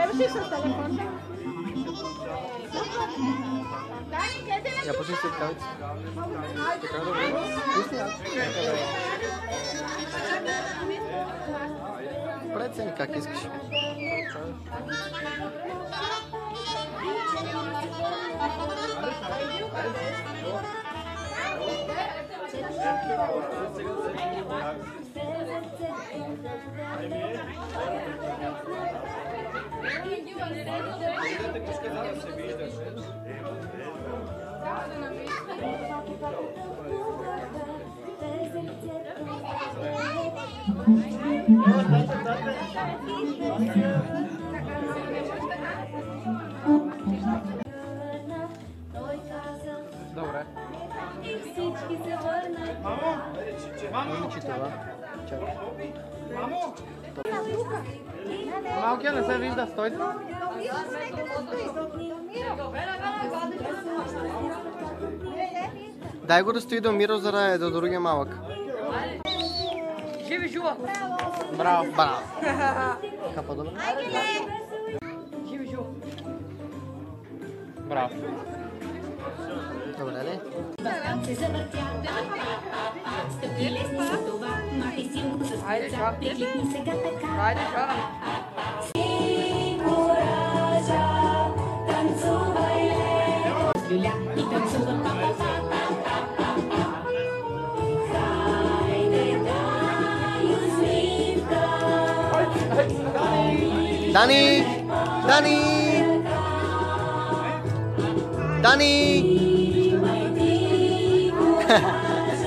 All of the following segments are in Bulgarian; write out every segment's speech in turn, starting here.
Трябваше с телефон. Я пошли се кавица. Така добре. Пусни аз. Прецени как искаш. Добре. Мамо! Това. Чакай. Мамо! Малкият не се вижда, стойте. Дай го да стои до Миро, за да е до другия малък. Живи жува! Браво, браво! Капа добре? Живи жува! Браво! Добре ли? Айде, ша! Айде, ша! Дани! Дани! Дани!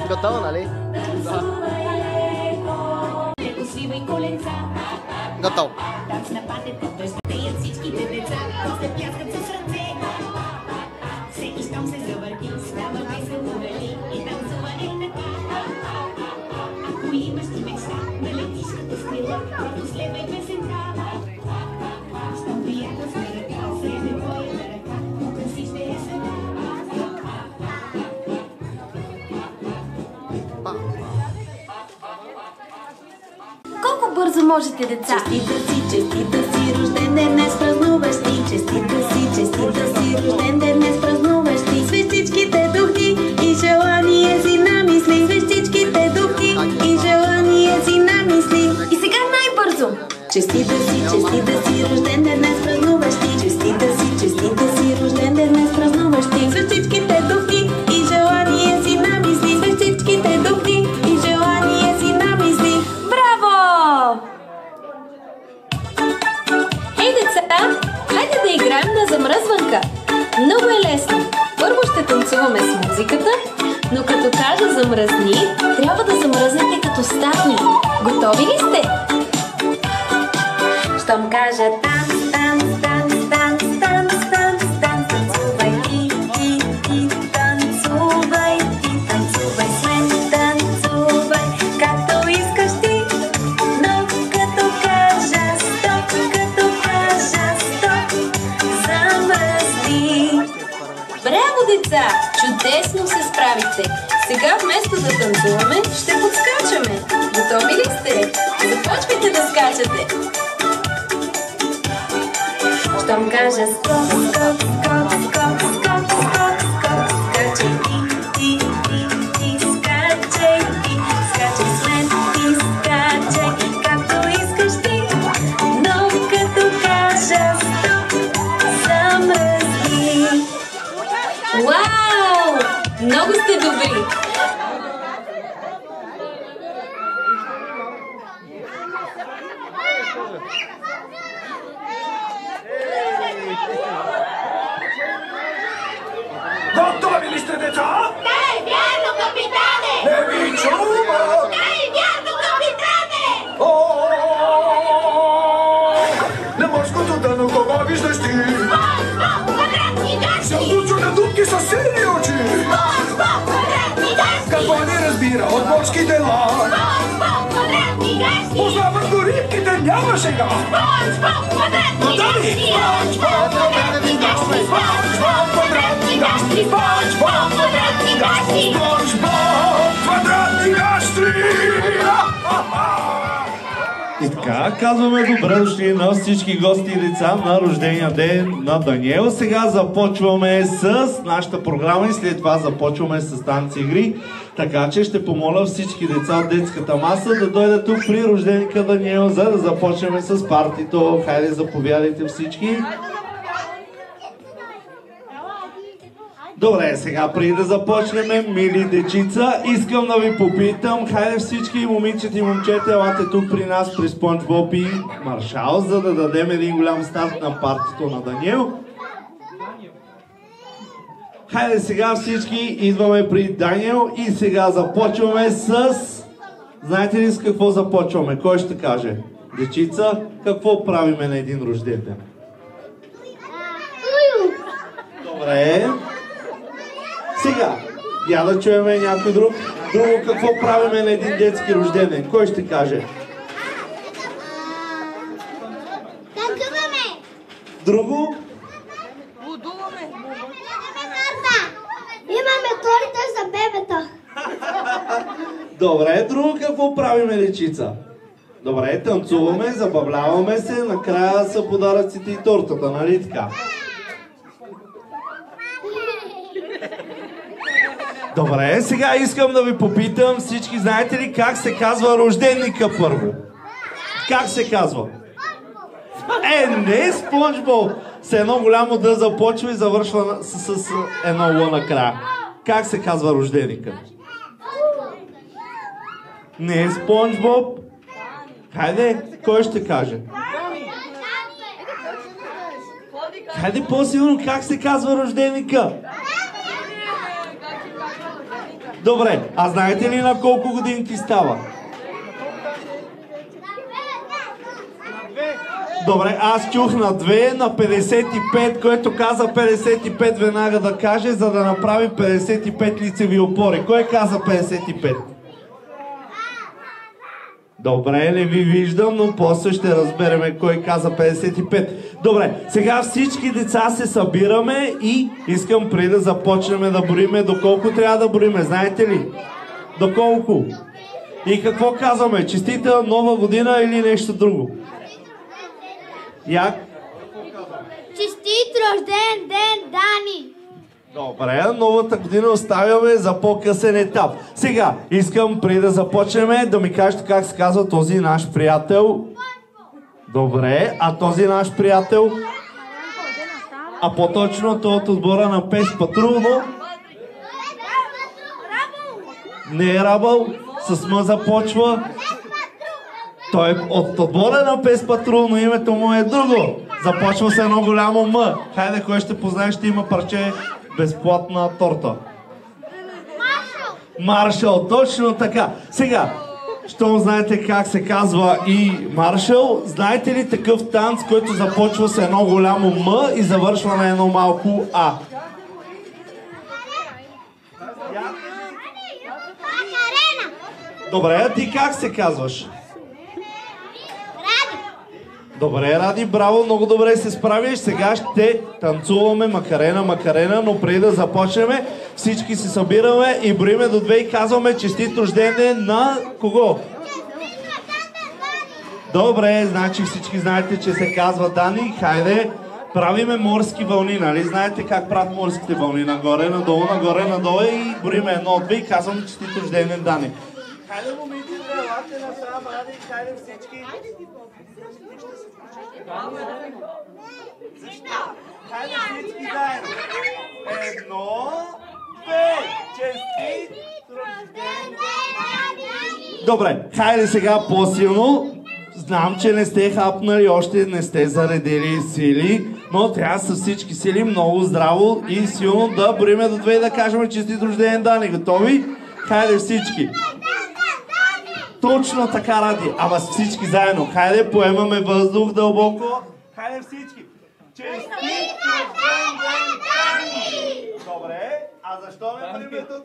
Готово, нали? Да. Готово. Колко бързо можете, деца? Честита си, рожден ден днес празнуващи. Честита си, рожден ден днес празнуващи. Свещичките духи и желание си намисли. Свещичките духи и желание си намисли. И сега най-бързо! Честита си, рожден ден днес празнуващи. Честита си, рожден ден днес празнуващи. Свещичките духи и желание си намисли. Свещичките духи и желание си намисли. Браво! Хей, деца! Хайде да играем на замръзванка. Много е лесно. Първо ще танцуваме с музиката, но като кажа замръзни, трябва да замръзнете като статуи. Готови ли сте? Щом кажа танц, танц, танц, танц, танц, танц, танц, танцувай ти, танцувай с мен, танцувай, както искаш ти, но като кажа стоп, замръзни. Браво, деца! Чудесно се справихте! Сега вместо да танцуваме, ще подскачаме. Готови ли сте? Започвайте да скачате! Щом кажа скок, скок, скок, скок, скок, скок, скок, скачай ти, скачай с мен, ти скачай, както искаш ти, но като кажа стоп, замръзни. Вау! Много сте добри! Готови ли сте, деца? Да, е вярно, капитане! Не ви чувам! Да, е вярно, капитане! На морското дъно кого виждаш ти? Спонж-боб, квадратни гащи! Сълдучо на дупки със сини очи! Спонж-боб, квадратни гащи! Какво ни разбира от морски дела? Спонж-боб, квадратни гащи! Познават го рибките, няма сега! Спонж-боб, квадратни Готови? гащи! Спонж-боб, квадратни гащи! Спонж-боб, квадратни гащи! Спонж-боб, квадратни гащи! Спонж-боб, квадратни гащи! И така, казваме добре дошли на всички гости и деца на рождения ден на Даниел. Сега започваме с нашата програма и след това започваме с танци игри. Така че ще помоля всички деца от детската маса да дойдат тук при рожденика Даниел, за да започнем с партито. Хайде, заповядайте всички. Добре, сега преди да започнем, мили дечица, искам да ви попитам, хайде всички момичета и момчета, елате тук при нас, при Спонж Боб и Маршал, за да дадем един голям старт на партито на Даниел. Хайде сега всички идваме при Даниел и сега започваме с... Знаете ли с какво започваме? Кой ще каже? Дечица, какво правиме на един рожден ден? Добре. Сега, я да чуеме някой друг. Друго, какво правиме на един детски рожден ден? Кой ще каже? Танцуваме! Друго? Лудуваме! Имаме торта за бебета! Добре, друго какво правиме, дечица? Добре, танцуваме, забавляваме се, накрая са подаръците и тортата, нали така? Добре, сега искам да ви попитам, всички знаете ли как се казва рожденника първо? Как се казва? Не Спонж Боб! С едно голямо Д започва и завършва с едно Л накрая. Как се казва рожденика? Не Спонж Боб. Хайде, кой ще каже? Хайде по-силно, как се казва рожденика? Добре, а знаете ли на колко годинки става? Добре, аз чух на 2, на 55, който каза 55 веднага да каже, за да направи 55 лицеви опори. Кой каза 55? Добре, не ви виждам, но после ще разбереме кой каза 55. Добре, сега всички деца се събираме и искам преди да започнем да броиме, доколко трябва да броиме, знаете ли? Доколко? И какво казваме? Честита нова година или нещо друго? Як? Честит рожден ден, Дани! Добре, новата година оставяме за по-късен етап. Сега, искам преди да започнем да ми кажете как се казва този наш приятел. Добре, а този наш приятел? А по-точно той от отбора на Пес Патрул, но... Не е Рабъл, с М започва. Той е от отбора на Пес Патрул, но името му е друго. Започва с едно голямо М. Хайде, кой ще познае, ще има парче безплатна торта. Маршал, точно така. Сега, щом знаете как се казва и Маршал, знаете ли такъв танц, който започва с едно голямо М и завършва на едно малко А? Добре, а ти как се казваш? Добре, Ради, браво, много добре се справиш. Сега ще танцуваме Макарена, Макарена, но преди да започнем, всички се събираме и броиме до 2 и казваме честит рожден ден на кого? Добре, значи всички знаете, че се казва Дани. Хайде, правиме морски вълни, нали? Знаете как правят морските вълни? Нагоре, надолу, нагоре, надолу и броиме 1, 2 и казваме честит рожден ден, Дани. Хайде, момичета, елате насам, Ради, хайде всички. Защо? Хайде всички заедно. 1, 2, честит рожден ден. Добре, хайде сега по-силно. Знам, че не сте хапнали, още не сте заредили сили, но трябва с всички сили много здраво и силно да броиме до 2 и да кажем честит рожден Дани. Готови? Хайде всички. Точно така, Ради. Ама всички заедно. Хайде, поемаме въздух дълбоко. Хайде всички. Честит рожден ден, Дани! Добре. А защо ме броиме до 2?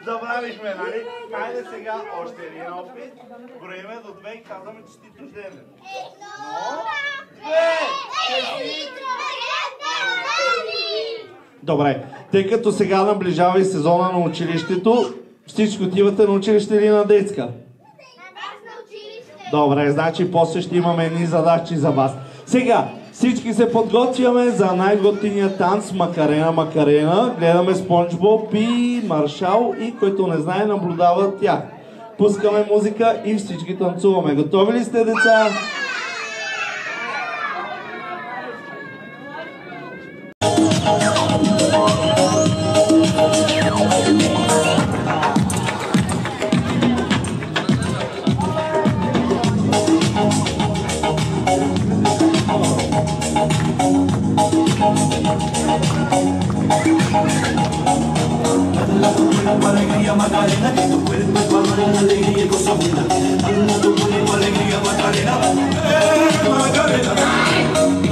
Забравихме, нали? Хайде сега още един опит. Броиме до 2 и казваме честит рожден ден. 1, 2, честит рожден ден! Добре. Тъй като сега наближава и сезона на училището, всички отивате на училище или на детска? Добре, значи после ще имаме едни задачи за вас. Сега, всички се подготвяме за най-готиния танц Макарена, Макарена. Гледаме Спонж Боб и Маршал и който не знае наблюдава тях. Пускаме музика и всички танцуваме. Готови ли сте, деца? Alegría Macarena, que tu cuerpo es para dar la alegría y cosa buena. Dale tu cuerpo alegría Macarena, Macarena.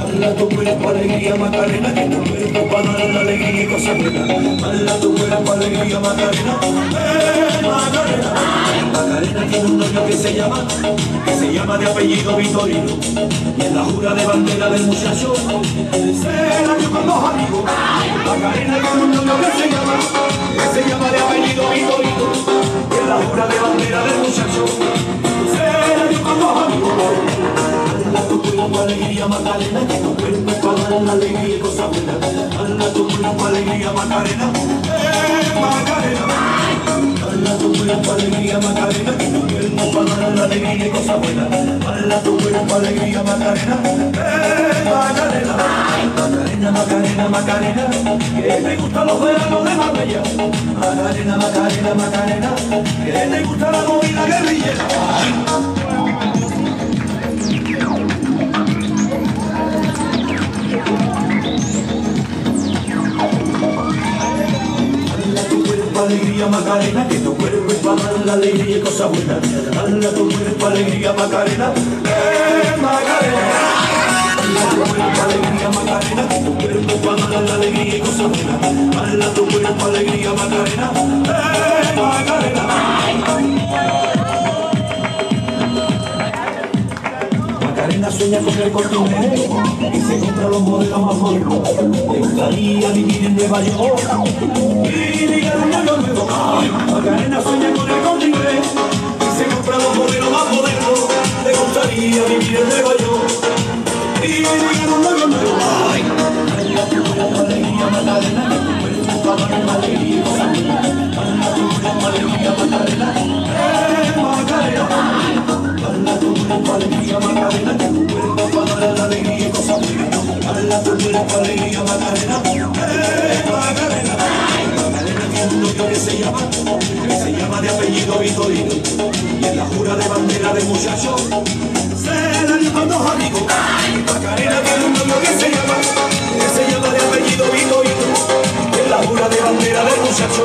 Dale tu cuerpo alegría Macarena, que tu cuerpo es para dar la alegría y cosa buena. Dale tu cuerpo alegría Macarena, Macarena. Macarena tiene un novio que se llama de apellido Vitorino. Y en la jura de bandera del muchacho se la dio con los amigos. Macarena tiene un novio que se llama de apellido Vitorino. Y en la jura de bandera del muchacho se la dio con los amigos. Dale tu cuerpo alegría Macarena, que tu cuerpo es para dar la alegría y cosa buena. Dale tu cuerpo alegría Macarena, Macarena. Dale tu cuerpo alegría Macarena, que tu cuerpo es para dar la alegría y cosa buena. Dale tu cuerpo alegría Macarena, Macarena. Macarena, Macarena, Macarena, que te gustan los veranos de Marbella. Macarena, Macarena, Macarena, que te gusta la movida guerrillera. Alegría Macarena, que tu cuerpo es para dar la alegría y cosas buenas. Dale tu cuerpo alegría Macarena, Macarena. Dale tu cuerpo alegría Macarena, que tu cuerpo es para dar la alegría y cosas buenas. Dale tu cuerpo alegría Macarena, Macarena. Macarena sueña con el Corte Inglés y se compra los modelos más modernos. Le gustaría vivir en Nueva York y ligar un novio nuevo. Macarena sueña con el Corte Inglés y se compra los modelos más modernos. Le gustaría vivir en Nueva York y ligar un novio nuevo. Dale tu cuerpo alegría Macarena, que tu cuerpo para dar la alegría y cosas buenas. Dale tu cuerpo alegría Macarena, Macarena. Dale tu cuerpo alegría Macarena, que tu cuerpo para dar la alegría y cosas buenas. Dale tu cuerpo alegría Macarena, Macarena. Macarena tiene un novio que se llama de apellido Vitorino. Y en la jura de bandera del muchacho se la dio con dos amigos. Macarena tiene un novio que se llama de apellido Vitorino. Y en la jura de bandera del muchacho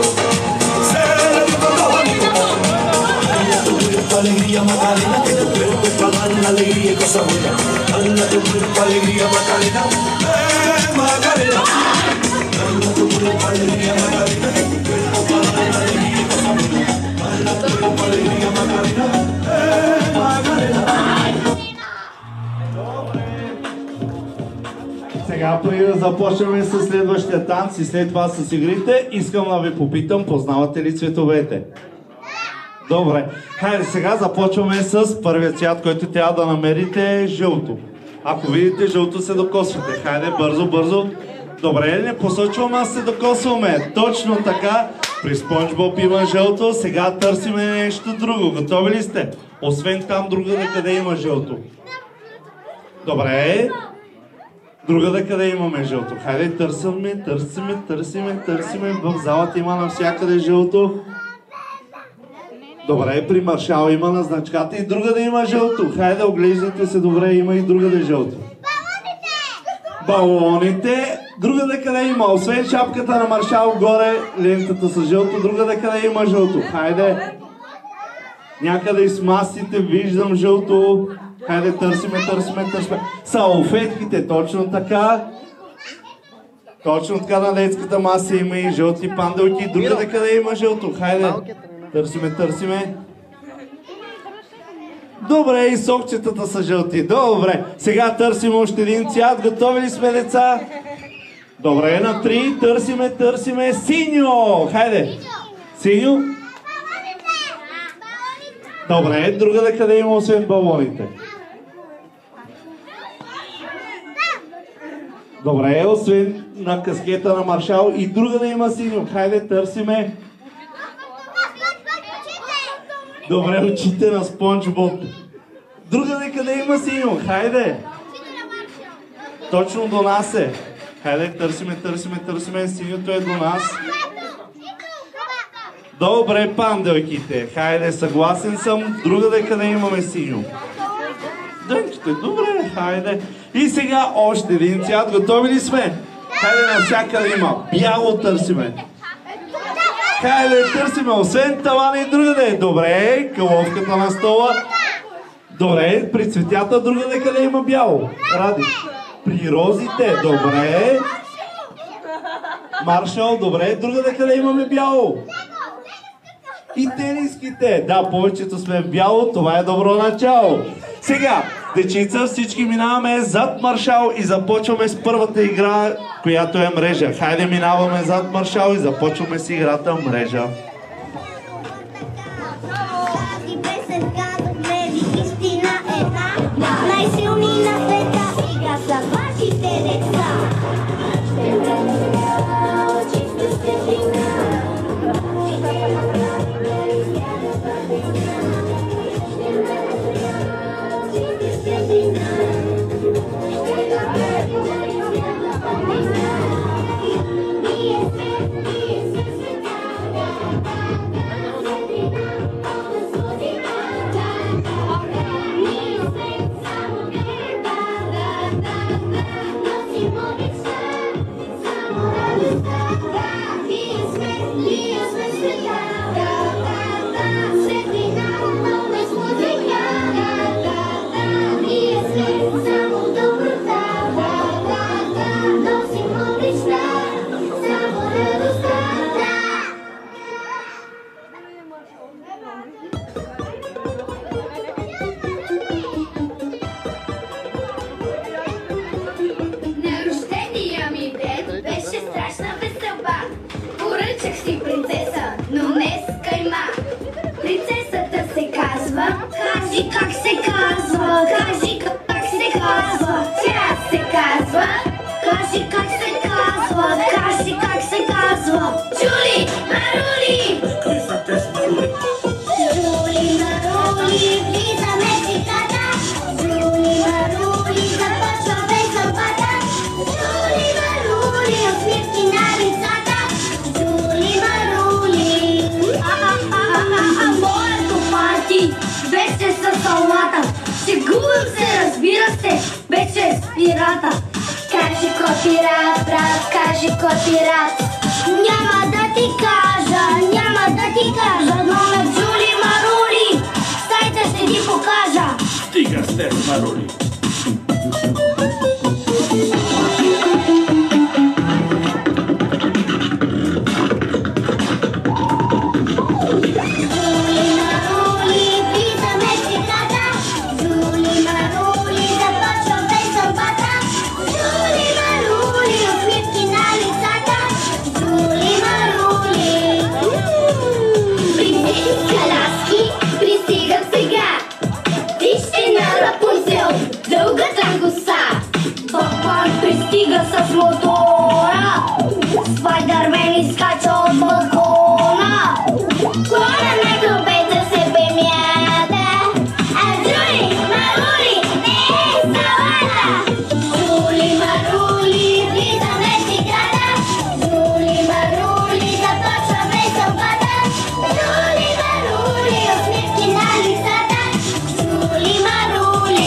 se la dio con dos amigos. Dale tu cuerpo alegría Macarena, que tu cuerpo es para dar la alegría y cosas buenas. Dale tu cuerpo alegría Macarena, Macarena. Dale tu cuerpo alegría Macarena, que tu cuerpo es para dar la alegría y cosas buenas. Dale tu cuerpo alegría Macarena, Macarena. Сега преди да започнем с следващия танц и след това с игрите, искам да ви попитам, познавате ли цветовете? Добре, хайде сега започваме с първият цвят, който трябва да намерите, жълто. Ако видите жълто, се докосвате. Хайде, бързо, бързо. Добре, не посочваме, а се докосваме. Точно така, при Спонж Боб има жълто, сега търсиме нещо друго. Готови ли сте? Освен там другаде, къде има жълто. Добре. Другаде, къде имаме жълто. Хайде, търсиме. В залата има навсякъде жълто. Добре, при Маршал има на значката и другаде има жълто. Хайде, оглеждайте се добре, има и другаде жълто. Балоните. Другаде къде има? Освен шапката на Маршал, горе лентата с жълто, другаде къде има жълто. Хайде. Някъде из масите виждам жълто. Хайде, търсиме. Салфетките, точно така. Точно така на детската маса има и жълти панделки. Другаде къде има жълто. Хайде. Търсиме. Добре, и сокчетата са жълти. Добре, сега търсим още един цвят. Готови ли сме, деца? Добре, на 3. Търсиме. Синьо! Хайде! Синьо? Добре, другаде къде има освен балоните? Добре, освен на каскета на Маршал и другаде има синьо. Хайде, търсиме. Добре, очите на Спонж Боб. Другаде къде има синьо? Хайде. Точно до нас е. Хайде, търсиме. Синьото е до нас. Добре, панделките. Хайде, съгласен съм. Другаде къде имаме синьо? Дънките, добре, хайде. И сега още един цвят. Готови ли сме? Хайде, навсякъде има. Бяло търсиме. Хайде, търсиме. Освен тавана и другаде. Добре, каловката на стола. Добре, при цветята другаде къде има бяло? Ради. При розите. Добре. Маршал, добре. Другаде къде имаме бяло? И тениските. Да, повечето сме в бяло. Това е добро начало. Сега, дечица, всички минаваме зад Маршал и започваме с първата игра, която е мрежа. Хайде, минаваме зад Маршал и започваме с играта мрежа. Най-силни на света игра са вашите деца. Кажи как се казва, кажи как се казва, тя се казва. Кажи как се казва, кажи как се казва. Джули Марули! Джули Марули, влизаме в играта. Джули Марули, започва без заплата. Джули Марули, усмивки на лицата. Джули Марули. Моето парти беше със салата. Шегувам се, разбира се, беше с пирата. Кажи кой пират, брат, кажи кой пират. Няма да ти кажа, номер Джули Марули. Сайта ще ти покажа. Стига сте, Марули. Пристига с мотора, Спайдърмен изкача от балкона. Хора на групета се бемята, а Джули Марули не е салата. Джули Марули, влизаме в играта. Джули Марули, започваме сълбата. Джули Марули, усмивки на лицата. Джули Марули.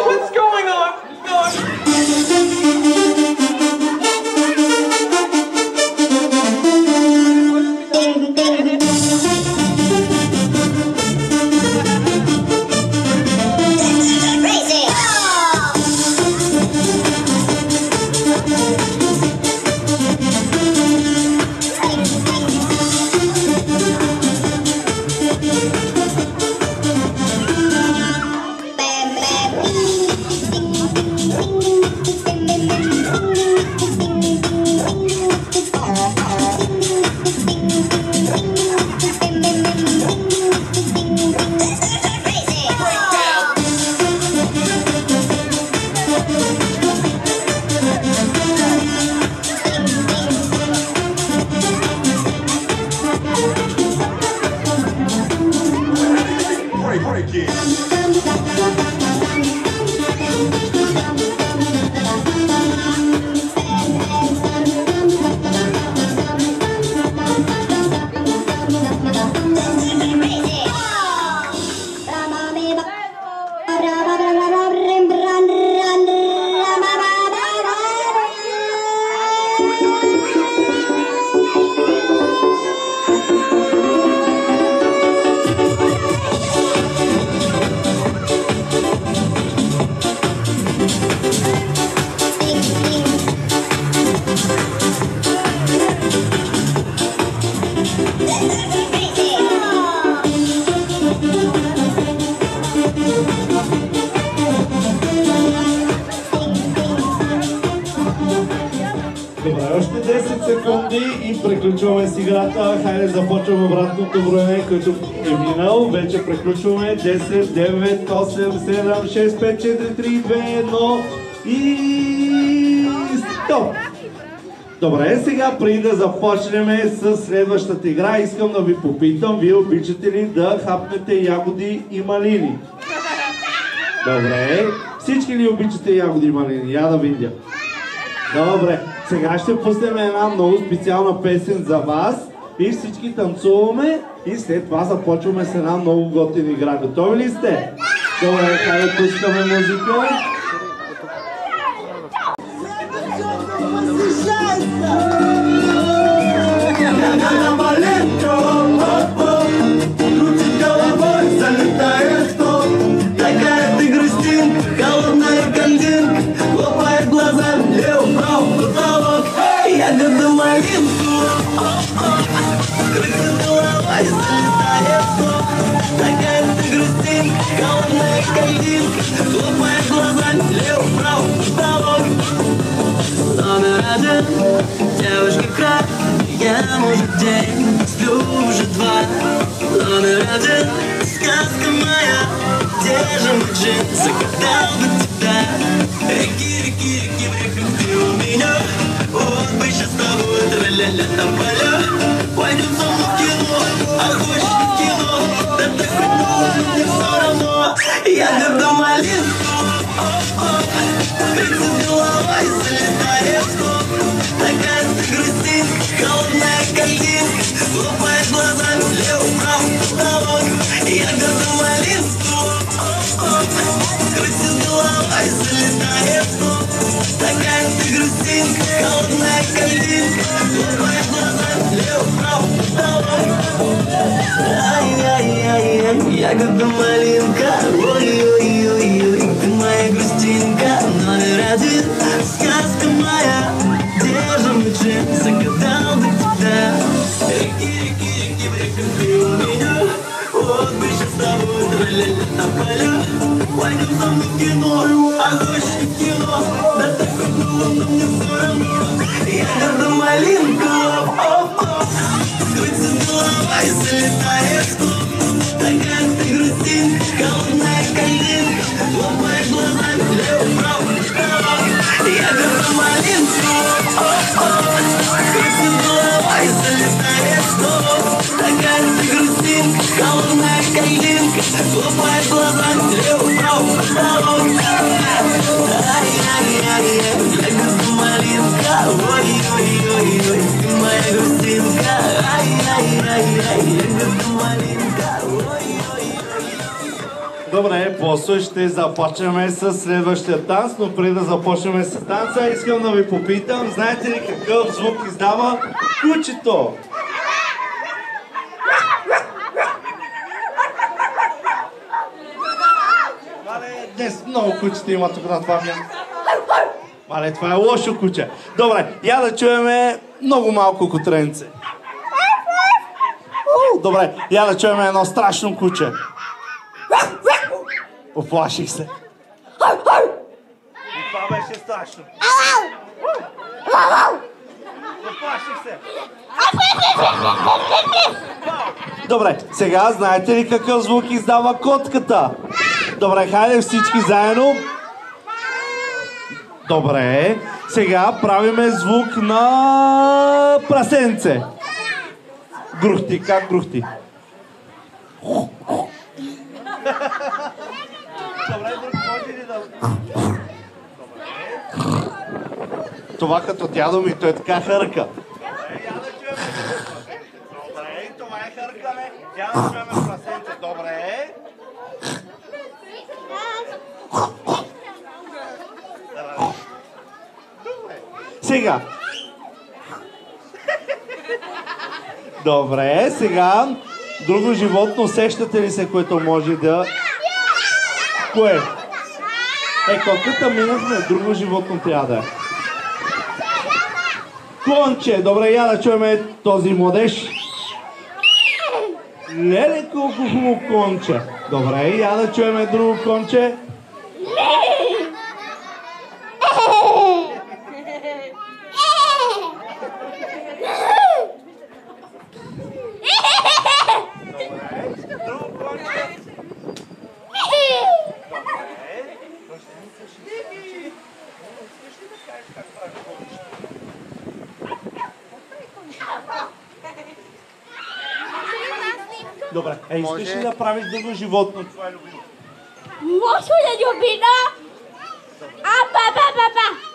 What's going on? Още 10 секунди и приключваме с играта. Хайде започваме обратното броене, който е минал. Вече приключваме. 10, 9, 8, 7, 6, 5, 4, 3, 2, 1 и... Стоп! Добре, сега преди да започнем с следващата игра, искам да ви попитам, вие обичате ли да хапнете ягоди и малини? Добре, всички ли обичате ягоди и малини? Я да видя. Добре, сега ще пуснем една много специална песен за вас и всички танцуваме и след това започваме с една много готина игра. Готови ли сте? Добре, хайде пускаме музика. Девушки край, я может день, сплю уже 2. Номер 1, сказка моя, где же мой джин, загадал бы тебя. Реки, реки, реки, прикрути у меня, вот бы сейчас с тобой тра-ля-ля тополя. Пойдем со мной в кино, а хочешь в кино, да так хоть нужно, мне все равно. Я люблю малинку, крутит голова и залетает в топ. Такая ты грустинка, холодная картинка, хлопает глазами слева-вправо потолок. Я горду малинку, крутит голова и залетает в топ. Такая ты грустинка, холодная картинка, хлопает глазами слева-вправо потолок. Ай-яй-яй-яй, я горду малинка, ой-ой-ой-ой, ты моя грустинка, номер 1, сказка моя. Загадал бы тебя. Реки, реки, реки, прекрати у меня. Вот бы сейчас с тобой тра-ля-ля тополя. Пойдем со мной в кино, а хочешь в кино, да так хоть было, но мне все равно. Я горду малинку, оп-оп-оп, крутит голова и залетает в топ. Такая ты грустинка, холодная картинка, хлопает глазами влево-вправо потолок. Я горду малинку, оп-оп, крутит голова и залетает в топ. Такая ты грустинка, холодная картинка, хлопает глазами влево-вправо потолок. Ай-яй-яй-яй, я горду малинка, ой-ой-ой-ой, ты моя грустинка. Ай-яй-яй-яй, я горду малинка, ой-ой-ой. Добре, после ще започнем с следващия танц, но преди да започнем с танца, искам да ви попитам, знаете ли какъв звук издава кучето? Мале, днес много кучета има тук на това място. Мале, това е лошо куче. Добре, я да чуеме много малко кутренце. Добре, я да чуеме едно страшно куче. Оплаших се. И това беше страшно. Оплаших се. Добре, сега знаете ли какъв звук издава котката? Добре, хайде всички заедно. Добре, сега правиме звук на прасенце. Грухти, как грухти? Добре, друг може ли да... Това като дядо ми, той така хърка. Добре, я да чуем прасенце. Добре, това е хъркане. Я да чуем прасенце. Добре. Сега. Добре, сега. Друго животно, сещате ли се, което може да... Кое? Котката минахме, друго животно трябва да е. Конче, добре, я да чуем този младеж. Леле, колко хубаво конче. Добре, я да чуем друго конче. Добре, искаш ли да правиш друго животно? Това е любимо. Може да любина? Ба.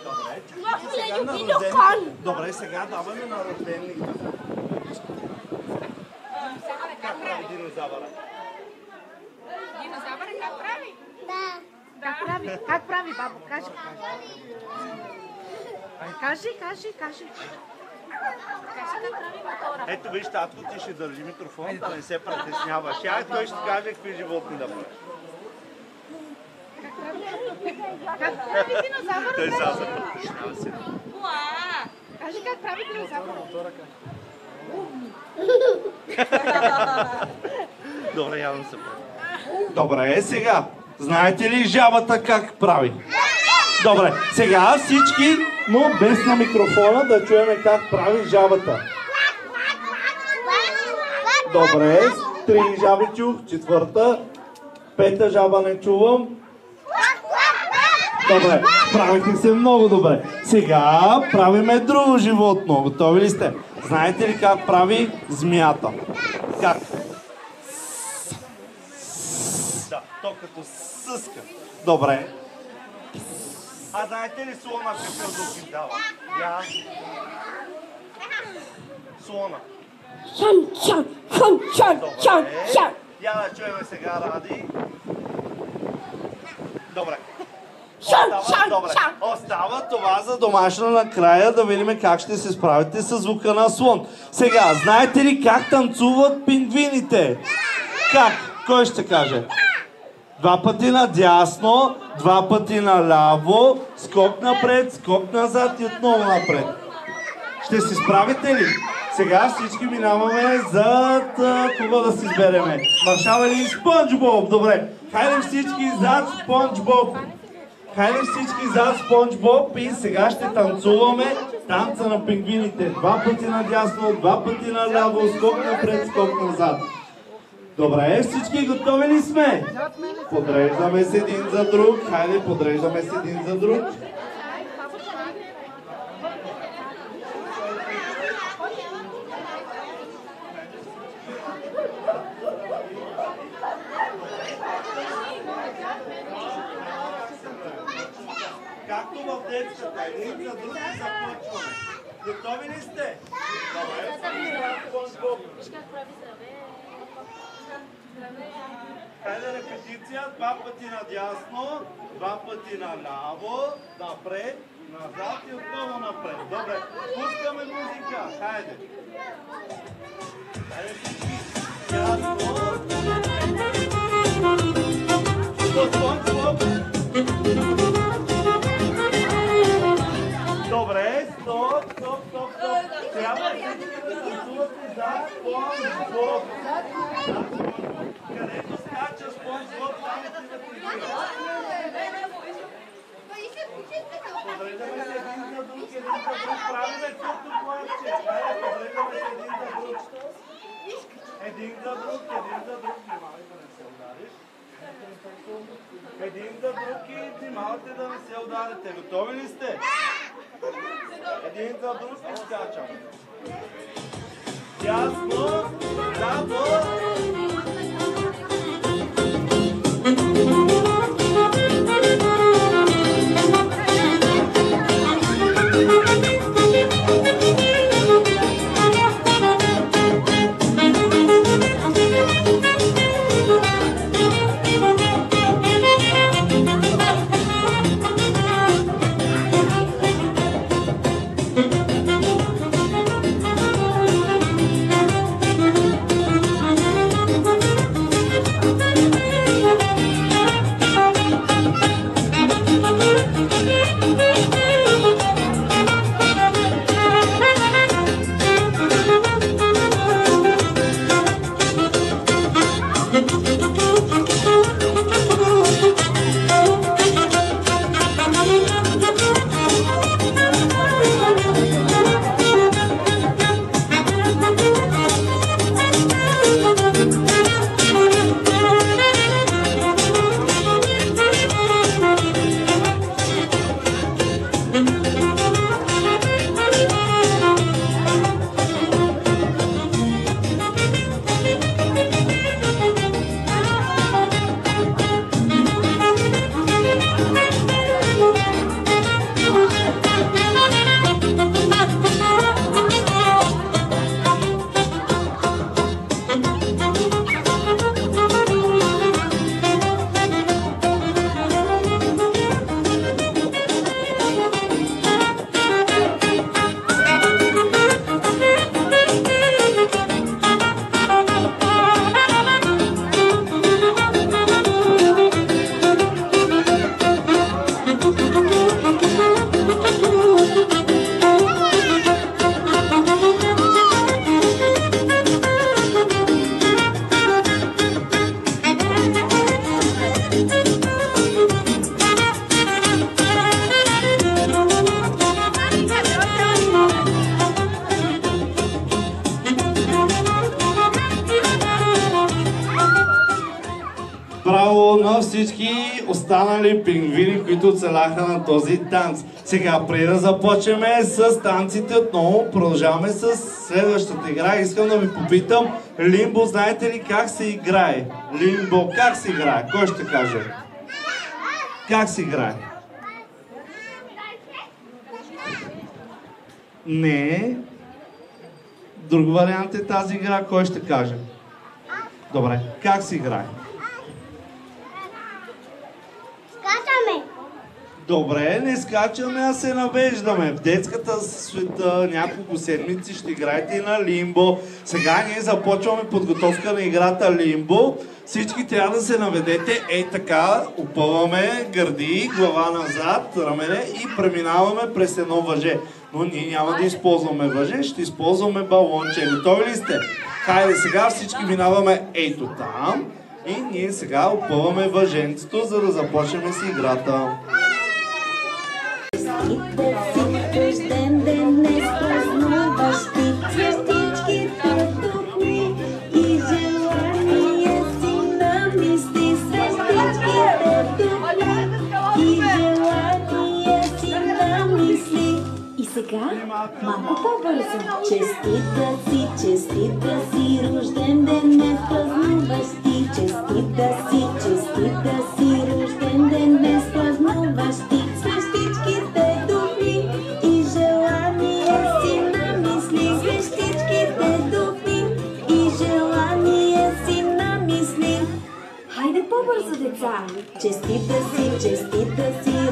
Добре, Може сега да на любина рождените. кон? Добре, сега даваме на рождените. Как прави динозавъра? Динозавър как прави? Как прави, бабо? Кажи. Кажи. Ето виж, татко ти ще държи микрофон, да не се притесняваш. Той ще каже какви животни да правиш. Как прави динозавър? Той сега се притеснява си. Кажи как прави динозавър. Добре, явно се прави. Добре, сега. Знаете ли жабата как прави? Добре, сега всички, но без на микрофона, да чуем как прави жабата. Добре, 3 жаби чух, 4-та, 5-та жаба не чувам. Добре, правихте се много добре. Сега правиме друго животно. Готови ли сте? Знаете ли как прави змията? Как? Да, то като съска. Добре. А знаете ли слона какъв звук им дава? Я. Слона. Добре. Я да чуем сега Ради. Добре. Остава това за домашно накрая, да видим как ще се справите с звука на слон. Сега, знаете ли как танцуват пингвините? Как? Кой ще каже? 2 пъти надясно, 2 пъти наляво, скок напред, скок назад и отново напред. Ще се справите ли? Сега всички минаваме зад кого да си избереме. Маршал или Спонж Боб? Добре. Хайде всички зад Спонж Боб. Хайде всички зад Спонж Боб и сега ще танцуваме танца на пингвините. 2 пъти надясно, 2 пъти наляво, скок напред, скок назад. Добре, всички готови ли сме? Подреждаме се един за друг. Хайде, подреждаме се един за друг. Както в детската, един за друг и започваме. Готови ли сте? Хайде репетиция, 2 пъти надясно, 2 пъти наляво, напред, назад и отново напред. Добре, пускаме музика. Хайде. Хайде всички. Дясно. Добре, стоп. Трябва всички да танцувате за Спонж Боб. Където скача Спонж Боб, там отивате и вие. Подреждаме се един за друг, правиме тук плаче. Подреждаме се един за друг. Един за друг, внимавай да не се удариш. Един за друг и внимавайте да не се ударите. Готови ли сте? Един за друг и скачаме. Ясно, браво! на всички останали пингвини, които оцеляха на този танц. Сега, преди да започнем с танците отново, продължаваме с следващата игра. Искам да ви попитам, лимбо, знаете ли как се играе? Лимбо, как се играе? Кой ще каже? Как се играе? Не. Друг вариант е тази игра. Кой ще каже? Добре. Как се играе? Скачаме. Добре, не скачаме, а се навеждаме. В детската света няколко седмици ще играете и на лимбо. Сега ние започваме подготовка на играта лимбо. Всички трябва да се наведете, ей така, опъваме гърди, глава назад, рамене и преминаваме през едно въже. Но ние няма да използваме въже, ще използваме балонче. Готови ли сте? Хайде, сега всички минаваме ейто там и ние сега опъваме въженцето, за да започнем с играта. Рожден ден днес празнуваш ти, звездичките тухли и желания си намисли. Звездичките тухли и желания си намисли. И сега малко по-бързо. Честита си, рожден ден днес празнуваш ти. Честита си, рожден ден днес празнуваш ти. Звездичките тухли и желания си намисли. Звездичките тухли и желания си намисли. Хайде по-бързо, деца! Честита си,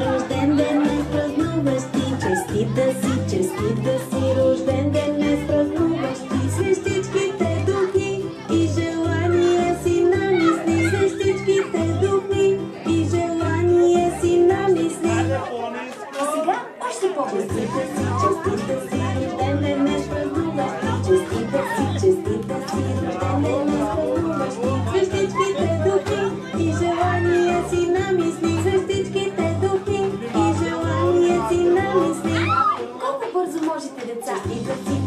рожден ден днес празнуваш ти. Честита си, рожден ден днес празнуваш ти. Звездичките тухли и желания си намисли. Звездичките тухли и желания си намисли. А сега още по-бързо. Честита си, рожден ден днес празнуваш ти. Честита си, рожден ден днес празнуваш ти. Звездичките тухли и желания си намисли. Звездичките тухли и желания си намисли. Колко бързо можете, деца?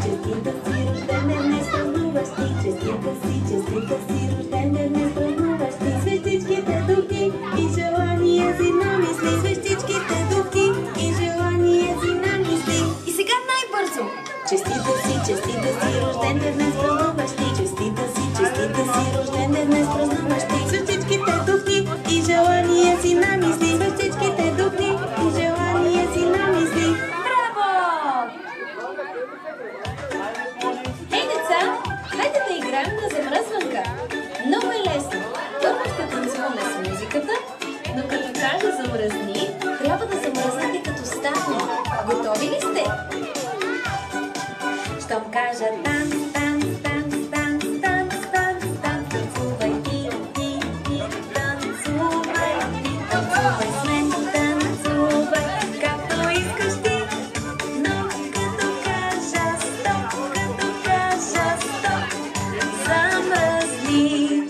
Честита си, рожден ден днес празнуваш ти. Честита си, рожден ден днес празнуваш ти. Звездичките тухли и желания си намисли. Звездичките тухли и желания си намисли. И сега най-бързо. Честита си, рожден ден днес празнуваш ти. Честита си, рожден ден днес празнуваш ти. Звездичките тухли и желания си намисли. Звездичките тухли и желания си намисли. Браво! Ей, деца, хайде да играем на замръзванка. Много е лесно. Първо ще танцуваме с музиката, но като кажа замръзни, трябва да замръзнете като стане. Готови ли сте? Щом кажа танц, танцувай ти, танцувай с мен, танцувай, както искаш ти. Но като кажа стоп, замръзни.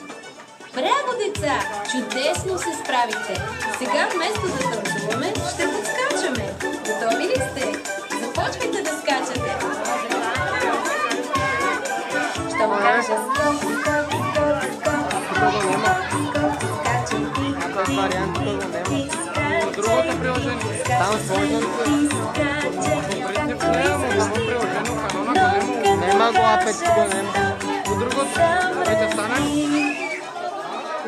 Браво, деца! Чудесно се справите! Сега вместо да танцуваме, ще подскачаме. Готови ли сте? Започвайте да скачате! Щом кажа стоп, скачай ти, Другото приложение. Там сложно няма го апет, го няма. По другото, ето стане.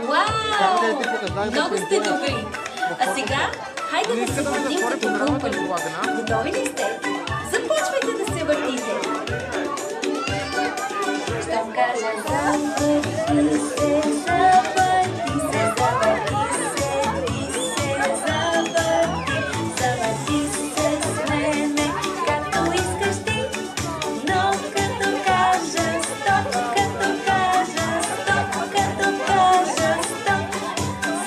Вау! Много сте добри! А сега, хайде да се въртим като гумпали. Готови ли сте? Започвайте да се въртите! Щом кажа завърти се, завърти се, завърти се с мене, както искаш ти. Но като кажа стоп,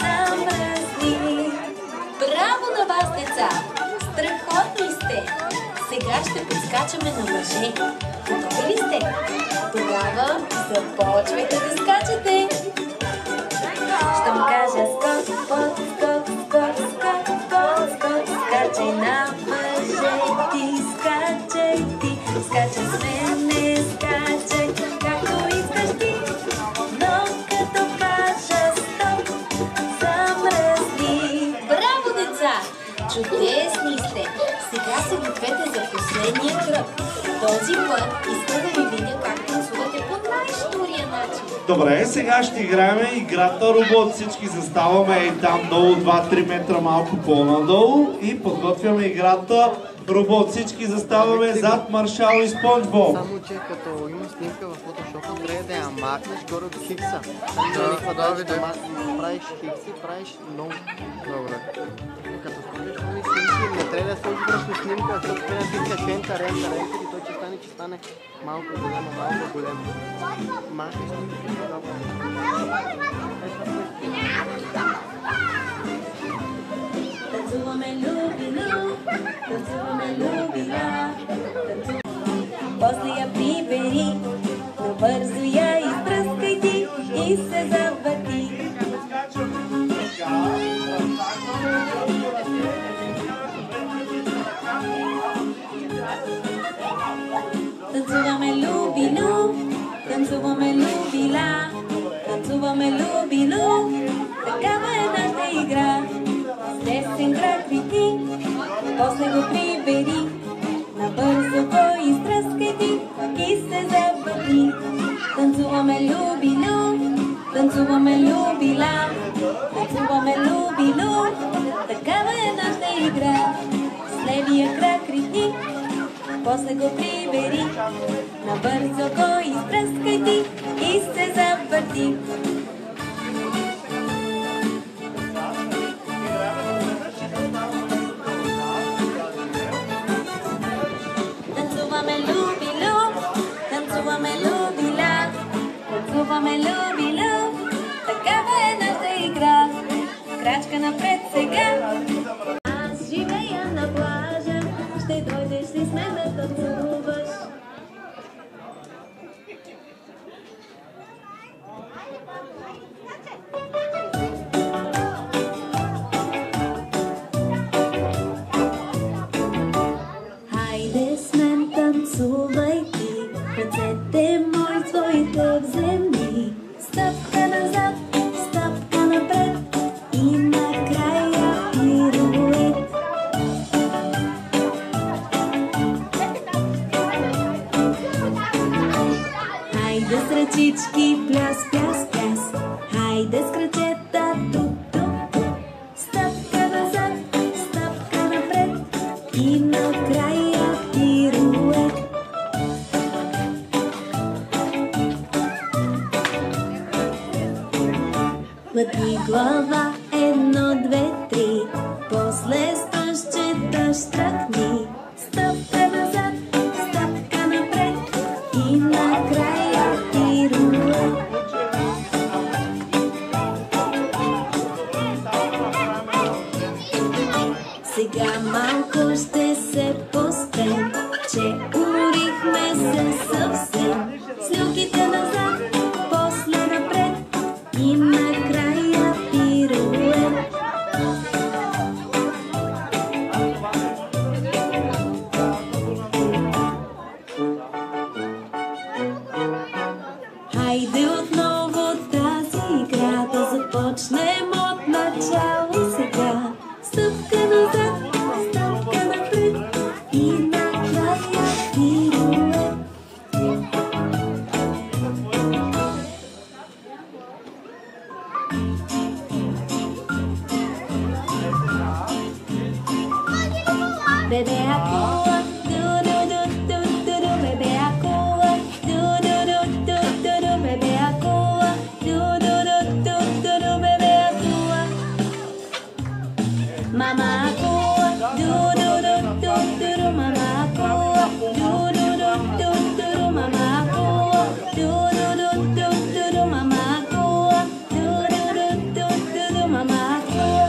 замръзни. Браво на вас, деца! Страхотни сте! Сега ще подскачаме на въже. Готови ли сте? Тогава започвайте да скачате! Щом кажа скок, скачай на въже ти, скачай с мене, скачай, както искаш ти. Но като кажа стоп, Този път иска да ви видя как танцувате по най-щурия начин. Добре, сега ще играем играта робот. Всички заставаме и там долу 2-3 метра малко по-надолу и подготвяме играта робот. Всички заставаме зад Маршал и Спонж Боб. Само че като има снимка в фотошопа, трябва да я махнеш горе до хикса. Правиш хикси, правиш много. Добре. Като сложиш нови снимки, не трябва да сложиш върху снимка, защото трябва да писка рента и той ще стане малко големо. Махаш снимки. Танцуваме любила, танцуваме любила. После я прибери, но бързо я изпръскай ти и се завърти. Танцуваме любило, танцуваме любила, танцуваме любило, такава е нашата игра. С лесен крак вити, после го прибери, набързо го изтръскай ти и се завърти. Танцуваме любило, танцуваме любила, танцуваме любило, такава е нашата игра. С левия крак вити, после го прибери, набързо го изтръскай ти и се завърти. Танцуваме любило, танцуваме любила, танцуваме любило, такава е нашата игра. Крачка напред сега. Аз живея на плажа, ще дойдеш ли с мен да танцуваш? Хайде с мен танцувай ти, ръцете мои твоите вземи. Стъпка назад, стъпка напред и накрая пирует. Хайде с ръчички, пляс, пляс, пляс. Хайде с крачета, тук, тук, тук. Стъпка назад, стъпка напред и накрая пирует. Клати глава, 1, 2, 3. После стъжчета щръкни. Стъпка назад, стъпка напред и накрая пирует. Сега малко ще се поспем, че уморихме се съвсем. С люките назад, после напред и накрая пирует. Хайде отново тази игра, да започнем от начало сега. Стъпка назад, стъпка напред и накрая пирует. Bebê Akua, du-du-du-du-du-du, bebê Akua, du-du-du-du-du-du, bebê Akua, du-du-du-du-du-du, bebê Akua. Mama Akua, du-du-du-du-du-du, mama Akua, du-du-du-du-du-du, mama Akua, du-du-du-du-du-du, mama Akua, du-du-du-du-du-du, mama Akua.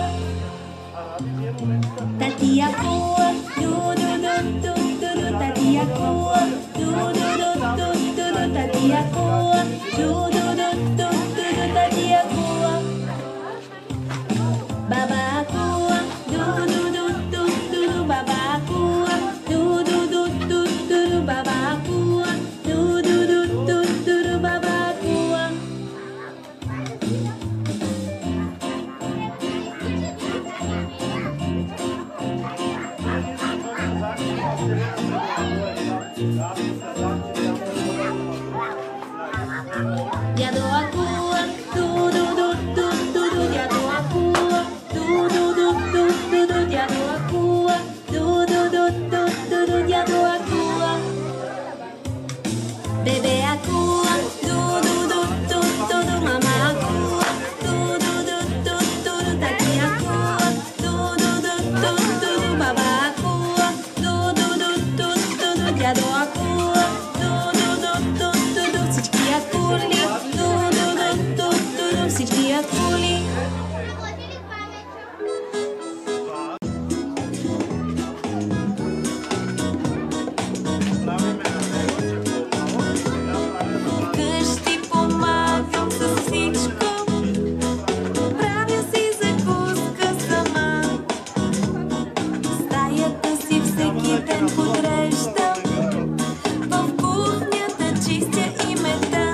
Tati Akua, du-du-du-du-du-du, Tati Akua, du-du-du-du-du-du, Tati Akua, du-du-du-du-du-du, Tati Akua. Baba Akua, du-du-du-du-du, Baba Akua, du-du-du-du-du, Baba Akua, du-du-du-du-du, Baba Akua. Thank you. Дядо Акула, ду-ду-ду-ду-ду-ду, дядо Акула, ду-ду-ду-ду-ду-ду, дядо Акула, ду-ду-ду-ду-ду-ду, дядо Акула. Bebê Akua, ду-ду-ду-ду-ду-ду, мама Акула, ду-ду-ду-ду-ду-ду, таки Акула, ду-ду-ду-ду-ду-ду, баба Акула, ду-ду-ду-ду-ду-ду, дядо Акула, ду-ду-ду-ду-ду-ду, всички акули, ду-ду-ду-ду-ду, всички акули. Къщи помагам с всичко, правя си закуска сама. Стаята си всеки ден подреждам, в кухнята чистя и мета.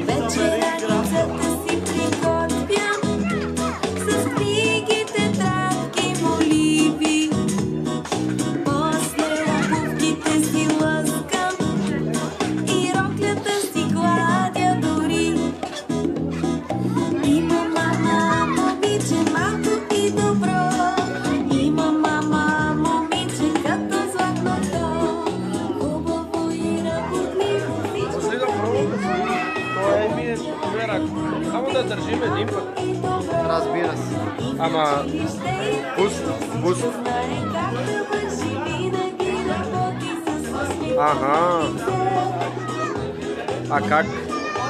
Вечерницата си приготвям с книги, тетрадки, моливи. После обувките си лъскам и роклята си гладя дори. Има мама, момиче малко и добро. Има мама, момиче като златното. Хубаво и работливо всичко. Той ми е мерак. Само да държим един път. Разбира се. Ама пуст. Ага. А как?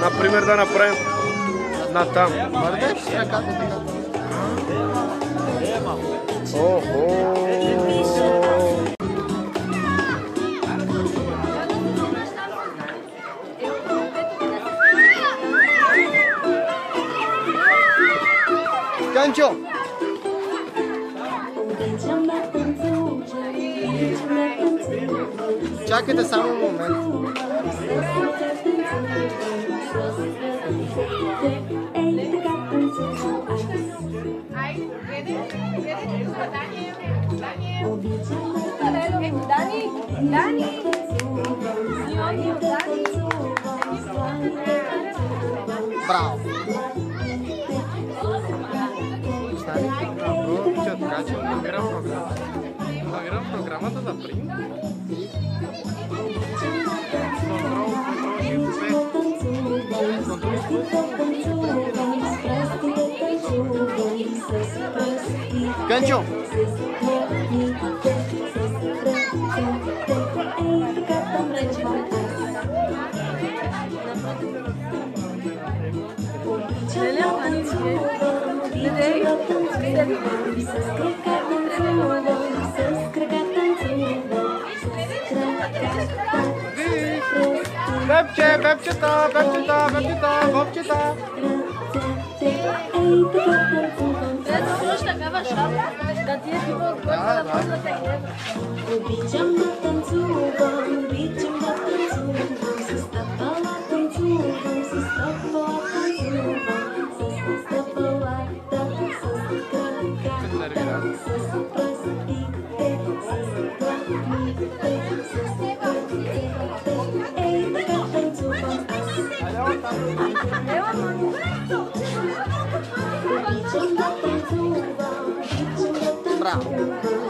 Например да направим натам. Вървеш с ръката така. Охо. Канчо! Чакайте само момент. Браво! Така че намирам програмата за принт. Канчо! Бебчета! Обичам да танцувам, с стъпала танцувам, с стъпалата, с краката, с пръстите, с дланите, с ръцете. Ей, така танцувам обичам да танцувам, Браво!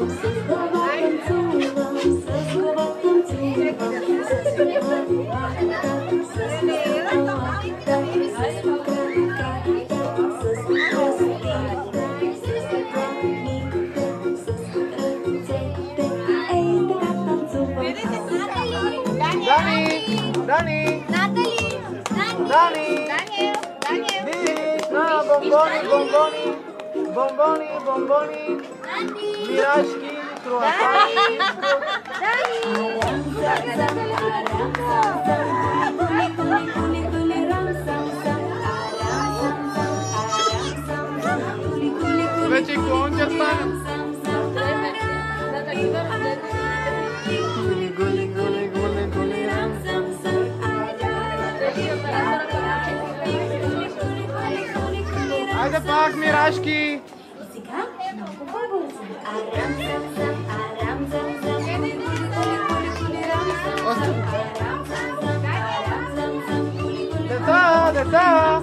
с глава танцувам, с глава танцувам, с краката, с стъпалата, с краката, с пръстите, с дланите, с ръцете. Ей, така танцувам Дани! Бомбони! Мирашки, круасани! Вече клонче стане. Айде пак, мирашки! Сега много по-бързо. Арам, зам, зам, арам, зам, зам. Още. Арам, зам, зам, арам, зам, зам. деца!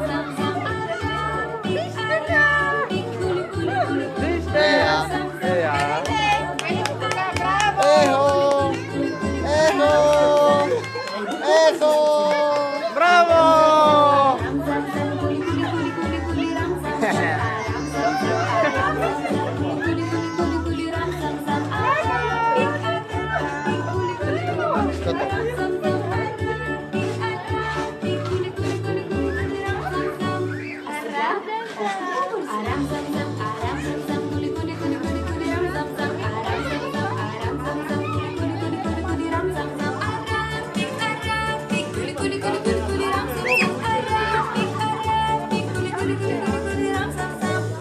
Ехо! Ехо! Ехо! Браво!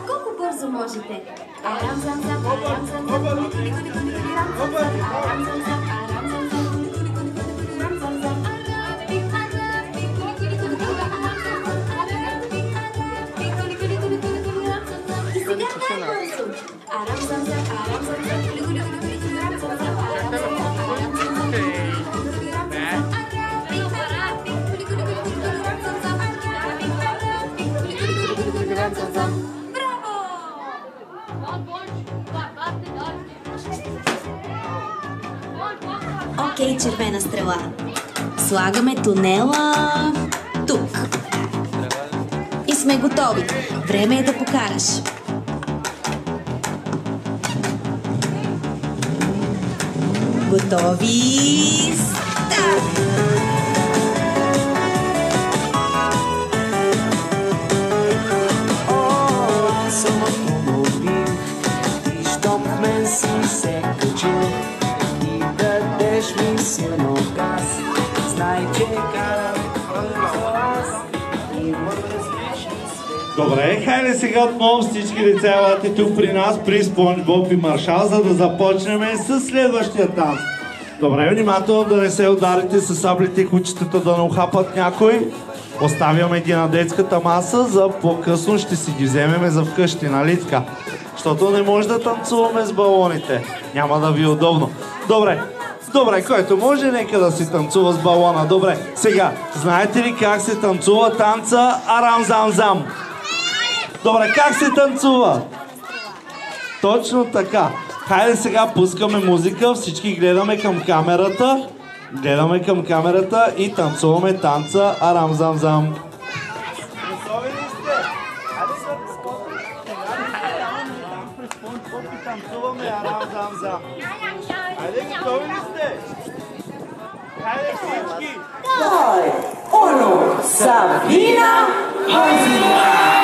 Колко бързо можете? Арам зам зам, арам зам зам, кули кули кули кули рам зам зам, арам зам зам, арам зам зам, кули кули кули кули рам зам зам. И сега най-бързо. Арам зам зам, арам зам зам, кули кули кули кули рам зам зам, арам зам зам, арам зам зам, кули кули кули рам зам зам. Окей, червена стрела. Слагаме тунела тук. И сме готови. Време е да покараш. Готови? Старт! Добре, хайде сега отново всички деца елате тук при нас, при Спонжбоб и Маршал, за да започнем с следващия танц. Добре, внимателно да не се ударите с саблите и кучетата, да не ухапат някой. Оставяме ги на детската маса, за по-късно ще си ги вземем за вкъщи, нали така? Защото не може да танцуваме с балоните. Няма да ви е удобно. Добре, който може, нека да си танцува с балона. Добре, сега, знаете ли как се танцува танца Арам Зам Зам? Добре, как се танцува? Точно така. Хайде сега пускаме музика, всички гледаме към камерата. Гледаме към камерата и танцуваме танца Арам Зам Зам. Готови ли сте? Танцуваме Арам Зам Зам. Хайде, готови ли сте? Хайде всички! Dai, uno, Sabina, Hanzina!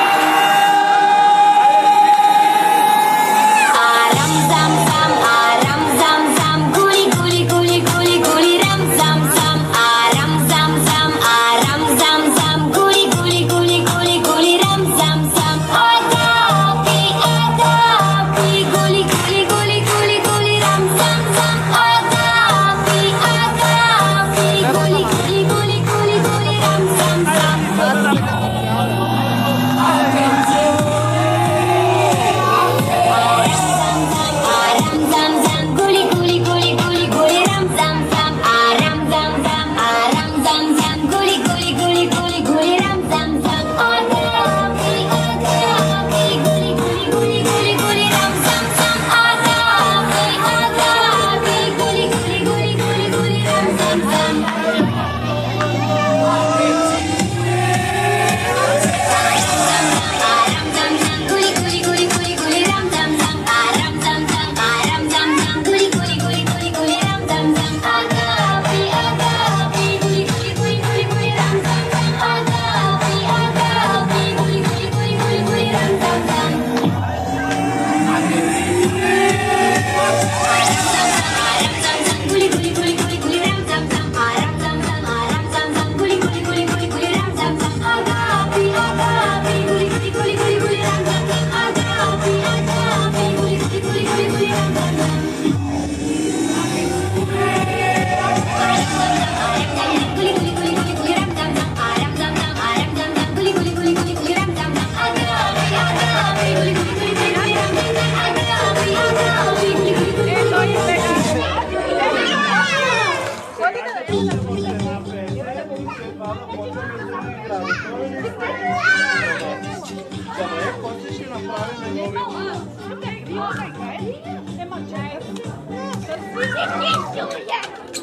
Добре, после ще направим нови.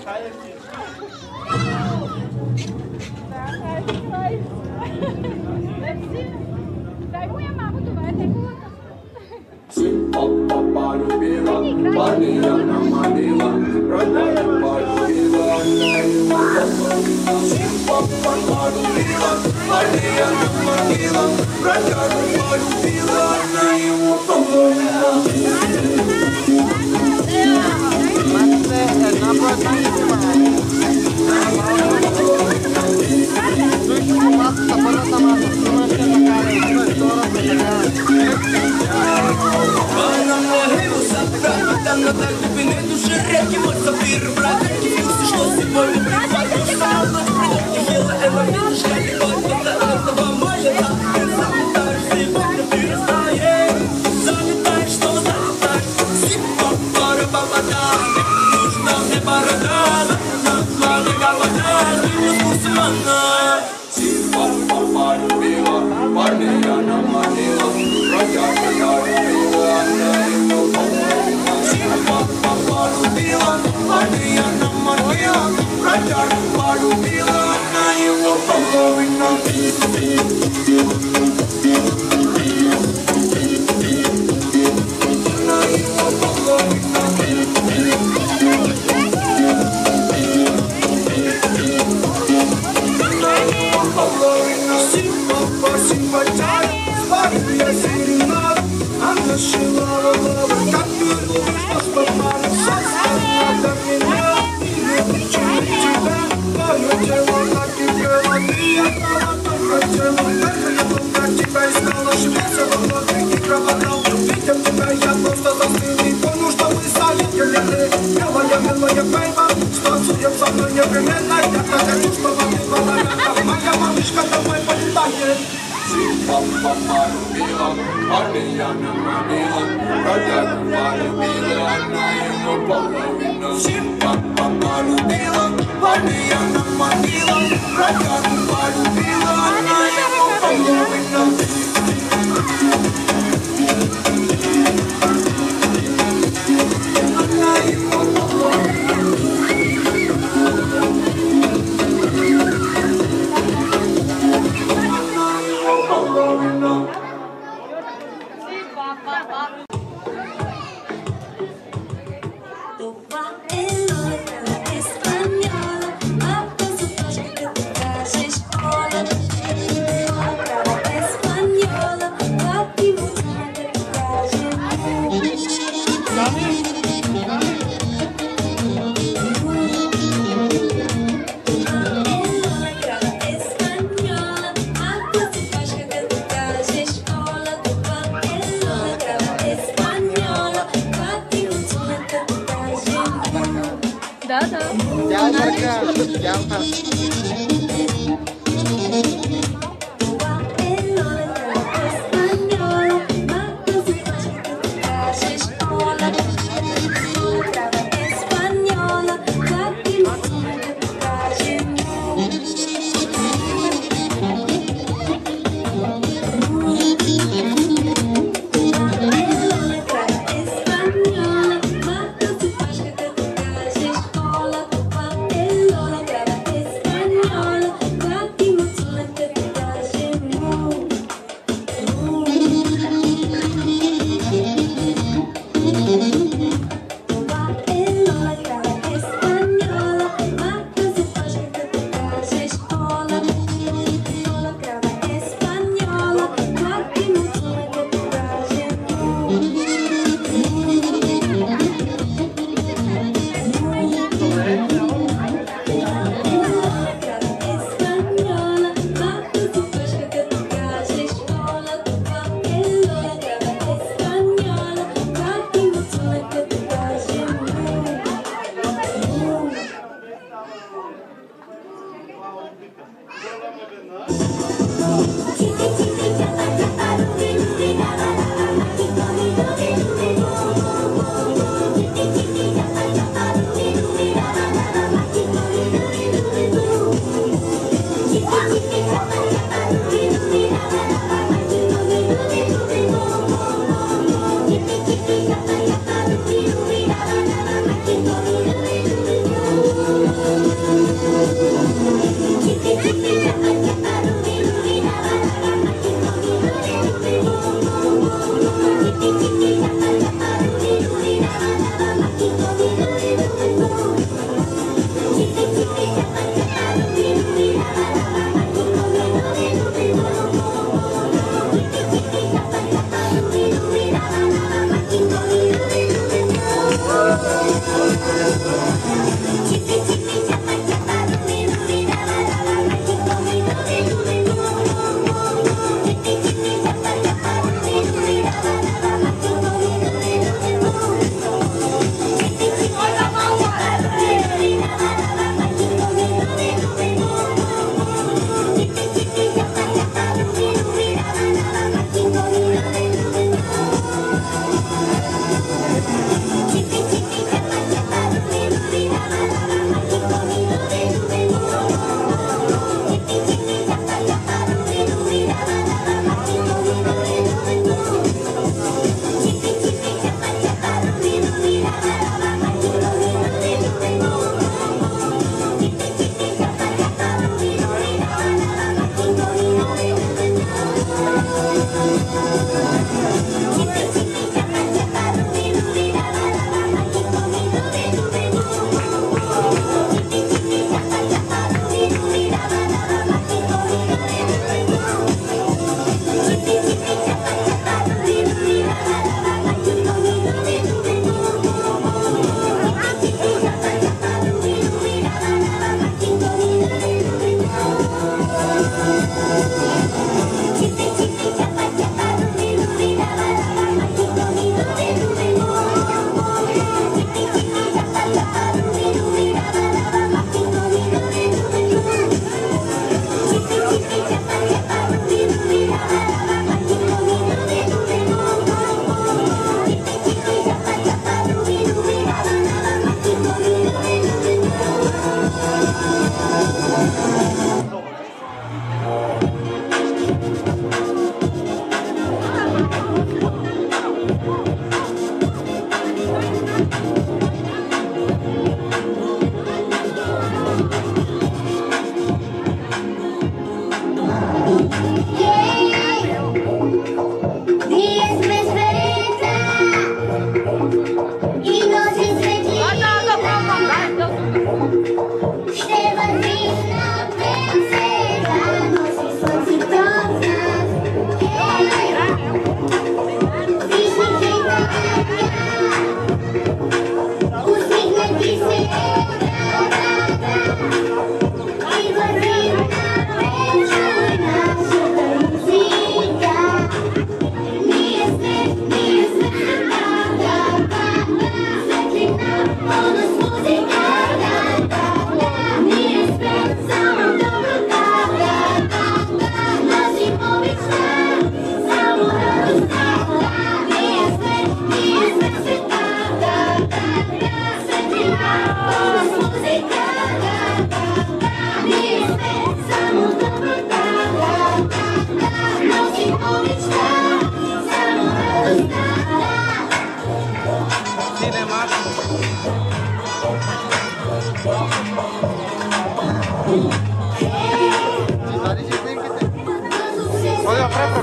Хайде Дай моя мамо, това е неговата.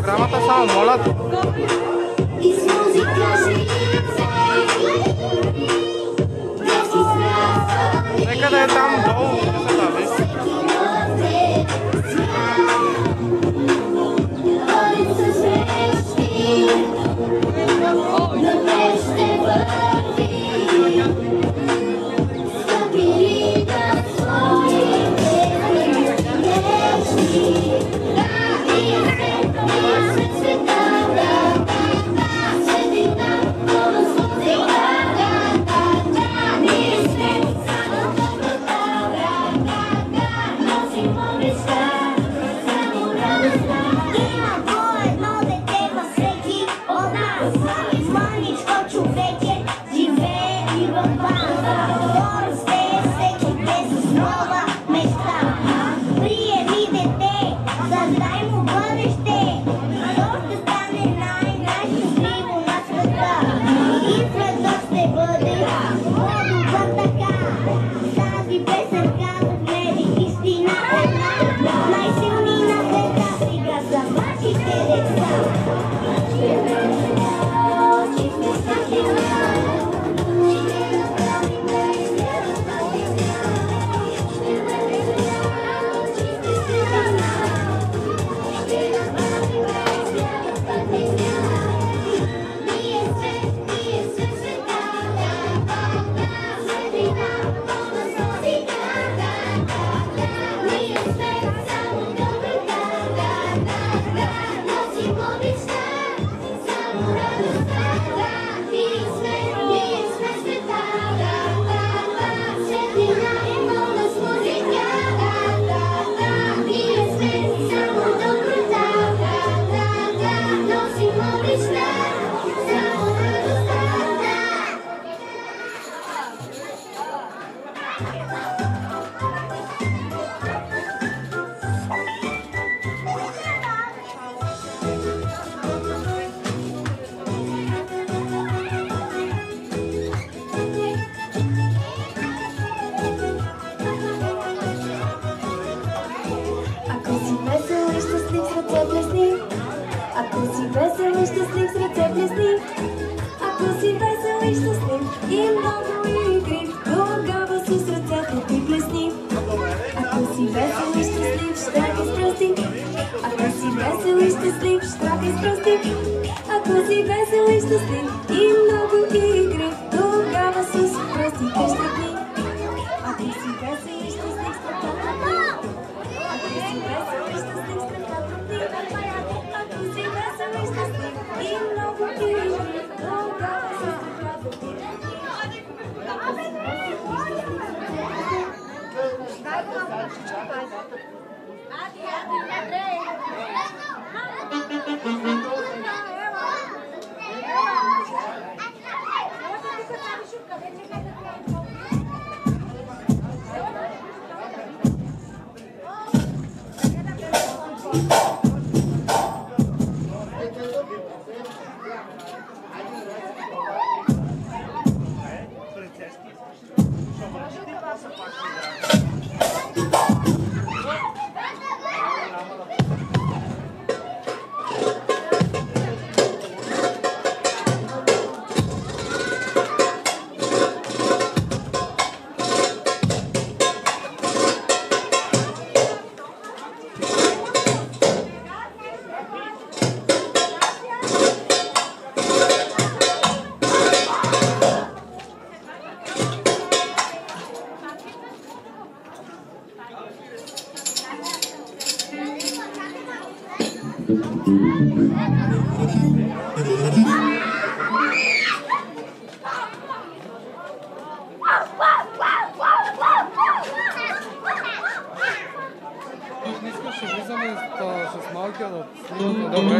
програмата само, моля. Нека да е там долу, не се дави. Ще влизаме с малкия да снимаме. Добре.